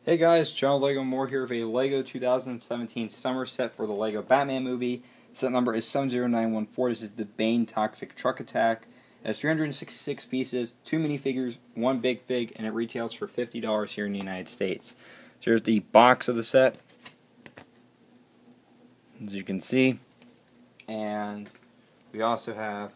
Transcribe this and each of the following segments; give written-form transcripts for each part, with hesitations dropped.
Hey guys, John Lego Moore here with a LEGO 2017 summer set for the LEGO Batman movie. Set number is 70914. This is the Bane Toxic Truck Attack. It has 366 pieces, 2 minifigures, 1 big fig, and it retails for $50 here in the United States. So here's the box of the set, as you can see. And we also have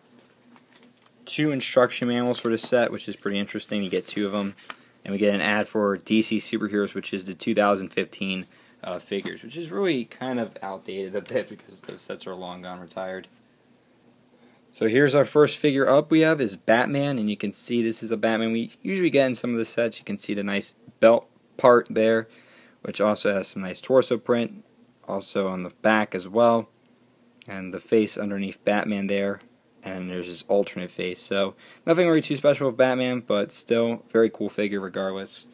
2 instruction manuals for the set, which is pretty interesting. You get 2 of them. And we get an ad for DC Superheroes, which is the 2015 figures, which is really kind of outdated a bit because those sets are long gone retired. So here's our first figure up we have is Batman, and you can see this is a Batman we usually get in some of the sets. You can see the nice belt part there, which also has some nice torso print, also on the back as well, and the face underneath Batman there. And there's his alternate face. So nothing really too special with Batman, but still very cool figure regardless.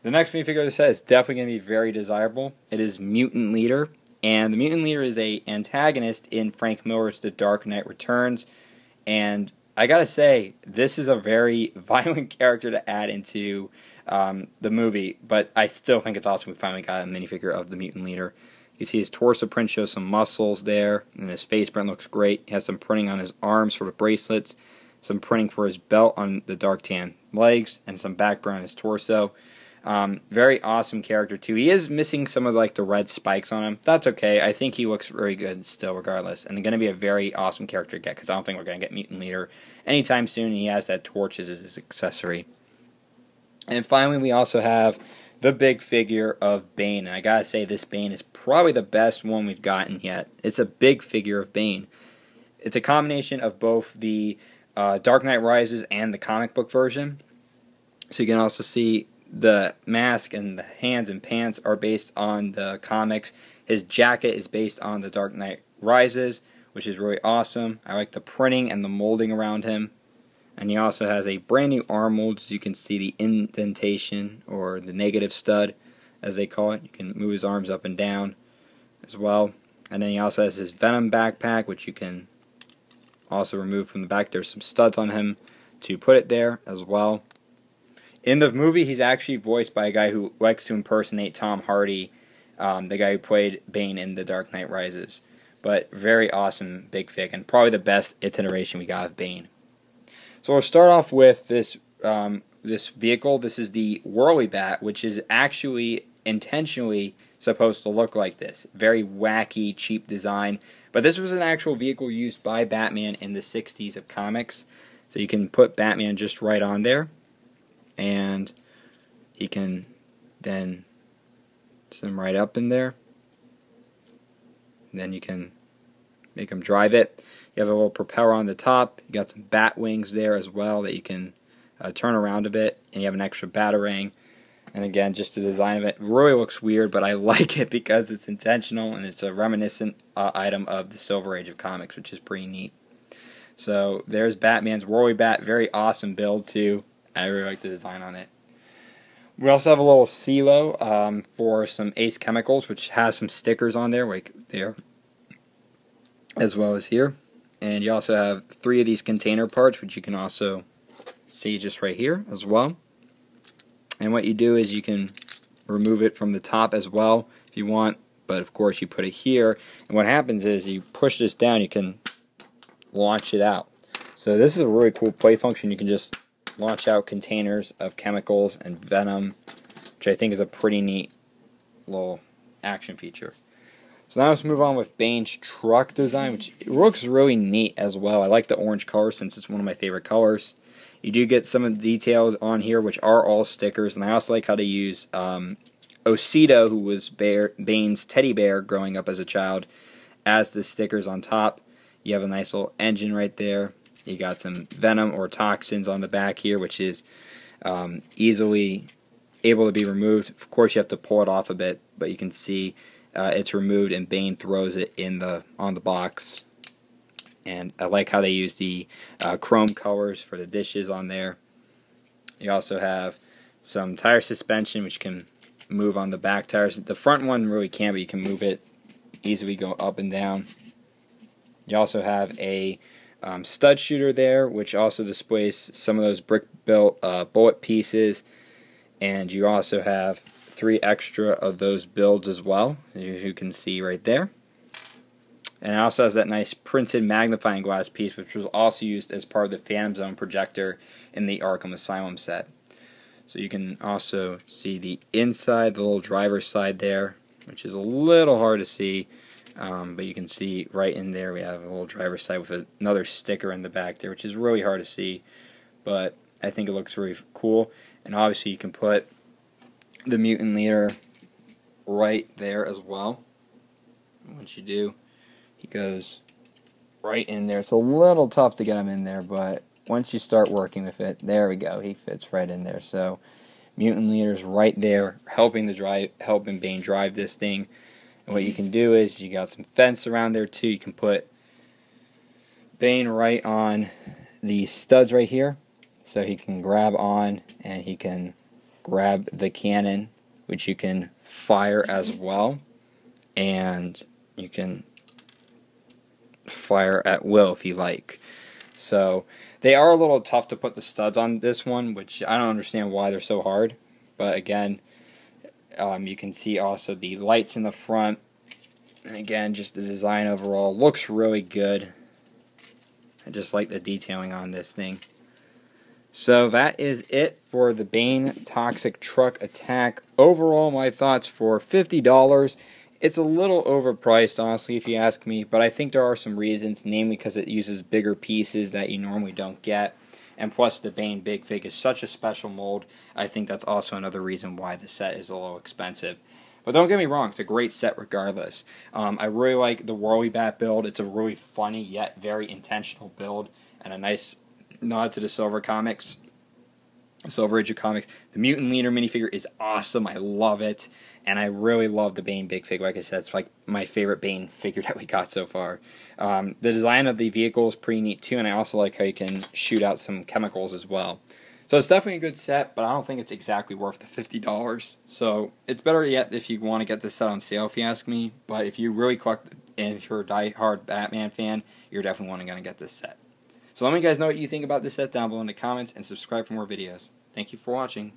The next minifigure of the set is definitely going to be very desirable. It is Mutant Leader, and the Mutant Leader is a antagonist in Frank Miller's The Dark Knight Returns. And I gotta say, this is a very violent character to add into the movie, but I still think it's awesome we finally got a minifigure of the Mutant Leader. You see his torso print shows some muscles there, and his face print looks great. He has some printing on his arms for the bracelets, some printing for his belt on the dark tan legs, and some background on his torso. Very awesome character too. He is missing some of the red spikes on him. That's okay. I think he looks very good still regardless. And going to be a very awesome character to get because I don't think we're going to get Mutant Leader anytime soon. He has that torch as his accessory. And finally we also have the big figure of Bane. And I gotta say, this Bane is probably the best one we've gotten yet. It's a big figure of Bane. It's a combination of both the Dark Knight Rises and the comic book version. So you can also see the mask and the hands and pants are based on the comics. His jacket is based on the Dark Knight Rises, which is really awesome. I like the printing and the molding around him. And he also has a brand new arm mold, as you can see the indentation, or the negative stud, as they call it. You can move his arms up and down as well. And then he also has his Venom backpack, which you can also remove from the back. There's some studs on him to put it there as well. In the movie, he's actually voiced by a guy who likes to impersonate Tom Hardy, the guy who played Bane in The Dark Knight Rises. But very awesome big fig, and probably the best iteration we got of Bane. So we'll start off with this this vehicle. This is the Roary Bat, which is actually intentionally supposed to look like this. Very wacky, cheap design. But this was an actual vehicle used by Batman in the 60s of comics. So you can put Batman just right on there. And he can then set him right up in there. And then you can make him drive it. You have a little propeller on the top. You got some bat wings there as well that you can turn around a bit. And you have an extra batarang. And again, just the design of it really looks weird, but I like it because it's intentional and it's a reminiscent item of the Silver Age of comics, which is pretty neat. So there's Batman's Roary Bat. Very awesome build too. I really like the design on it. We also have a little CeeLo for some Ace Chemicals, which has some stickers on there, like there, as well as here. And you also have 3 of these container parts, which you can also see just right here as well. And what you do is you can remove it from the top as well if you want, but of course you put it here. And what happens is you push this down, you can launch it out. So this is a really cool play function. You can just launch out containers of chemicals and venom, which I think is a pretty neat little action feature. So now let's move on with Bane's truck design, which looks really neat as well. I like the orange color since it's one of my favorite colors. You do get some of the details on here, which are all stickers, and I also like how they use Ocito, who was Bane's teddy bear growing up as a child, as the stickers on top. You have a nice little engine right there. You got some venom or toxins on the back here, which is easily able to be removed. Of course, you have to pull it off a bit, but you can see it's removed, and Bane throws it on the box. And I like how they use the chrome colors for the dishes on there. You also have some tire suspension, which can move on the back tires. The front one really can't, but you can move it easily, go up and down. You also have a stud shooter there, which also displays some of those brick-built bullet pieces. And you also have 3 extra of those builds as well, as you can see right there. And it also has that nice printed magnifying glass piece, which was also used as part of the Phantom Zone projector in the Arkham Asylum set. So you can also see the inside, the little driver's side there, which is a little hard to see, but you can see right in there we have a little driver's side with another sticker in the back there, which is really hard to see, but I think it looks really cool. And obviously you can put the Mutant Leader right there as well. Once you do, he goes right in there. It's a little tough to get him in there, but once you start working with it, there we go. He fits right in there. So Mutant Leader's right there, helping Bane drive this thing. And what you can do is you got some fence around there too. You can put Bane right on the studs right here, so he can grab on and he can grab the cannon, which you can fire as well, and you can fire at will if you like. So they are a little tough to put the studs on this one, which I don't understand why they're so hard, but again, you can see also the lights in the front, and again, just the design overall looks really good. I just like the detailing on this thing. So that is it for the Bane Toxic Truck Attack. Overall, my thoughts for $50. It's a little overpriced, honestly, if you ask me, but I think there are some reasons, namely because it uses bigger pieces that you normally don't get, and plus the Bane Big Fig is such a special mold. I think that's also another reason why the set is a little expensive. But don't get me wrong, it's a great set regardless. I really like the Roary Bat build. It's a really funny yet very intentional build, and a nice nod to the Silver Age of Comics. The Mutant Leader minifigure is awesome. I love it. And I really love the Bane Big Fig. Like I said, it's like my favorite Bane figure that we got so far. The design of the vehicle is pretty neat too, and I also like how you can shoot out some chemicals as well. So it's definitely a good set, but I don't think it's exactly worth the $50. So it's better yet if you want to get this set on sale, if you ask me. But if you really collect, and if you're a die-hard Batman fan, you're definitely going to get this set. So let me guys know what you think about this set down below in the comments, and subscribe for more videos. Thank you for watching.